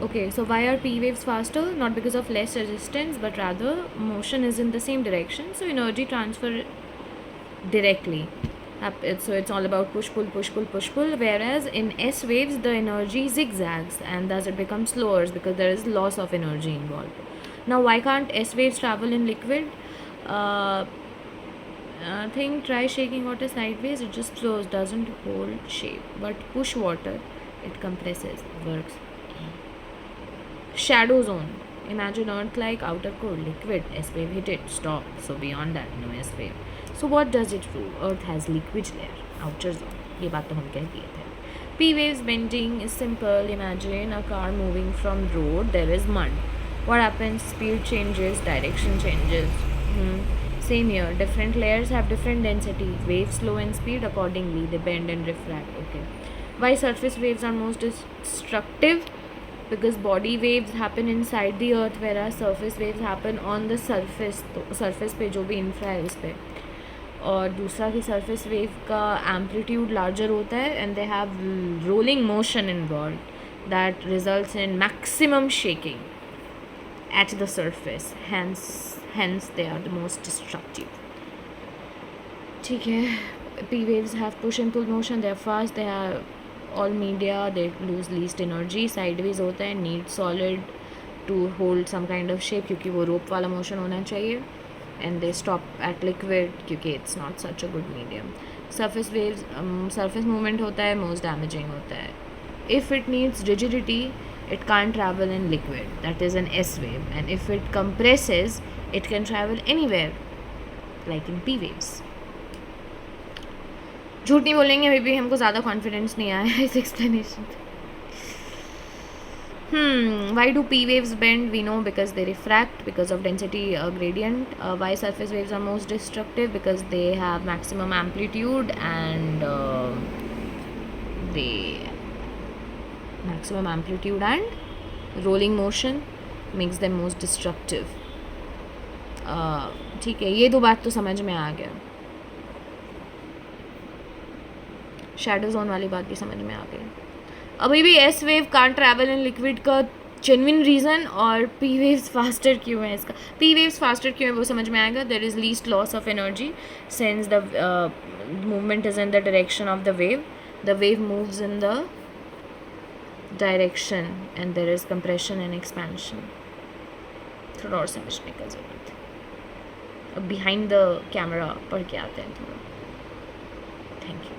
Okay, so why are P waves faster? Not because of less resistance, but rather motion is in the same direction, so energy transfer directly. So it's all about push pull push pull push pull. Whereas in S waves, the energy zigzags and thus it becomes slower because there is loss of energy involved. Now, why can't S waves travel in liquid? Uh, think try shaking water sideways, it just flows, doesn't hold shape. But push water, it compresses, works. Shadow zone. Imagine Earth like outer core, liquid, S wave hit it, stop. So beyond that, no S wave. So what does it do? Earth has liquid layer, outer zone. ये बात तो हम कह दिए थे. P waves bending is simple. Imagine a car moving from road. There is mud. What happens? Speed changes, direction changes. Same here. Different layers have different densities. Waves slow in speed accordingly. They bend and refract. Okay. Why surface waves are most destructive? Because body waves happen inside the earth whereas surface waves happen on the surface. तो surface पे जो भी infra है उस पे. और दूसरा कि surface wave का amplitude larger होता है and they have rolling motion involved that results in maximum shaking at the surface. Hence they are the most destructive. ठीक है. P waves have push and pull motion. They are fast. They are all media. They lose least energy. Sideways होता है. Need solid to hold some kind of shape क्योंकि वो rope वाला motion होना चाहिए. And they stop at liquid क्योंकि it's not such a good medium. Surface waves surface movement होता है most damaging होता है. If it needs rigidity, it can't travel in liquid. That is an S wave. And if it compresses, it can travel anywhere, like in P waves. झूठ नहीं बोलेंगे, अभी भी हमको ज़्यादा कॉन्फिडेंस नहीं आया है इस explanation. Why do P waves bend? We know because they refract because of density gradient. Why surface waves are most destructive? Because they have maximum amplitude and rolling motion makes them most destructive. ठीक है, ये दो बात तो समझ में आ गया. Shadow zone वाली बात भी समझ में आ गई. अभी भी S wave can't travel in liquid का जेन्युइन रीज़न और पी वेव्स फास्टर क्यों है इसका. पी वेव्स फास्टर क्यों है वो समझ में आएगा. There is least loss of energy since the movement is in the direction of the wave. The wave moves in the direction and there is compression and expansion. थोड़ा और समझने का ज़रूरत है. अब बिहाइंड द कैमरा पढ़ के आते हैं थोड़ा. Thank you.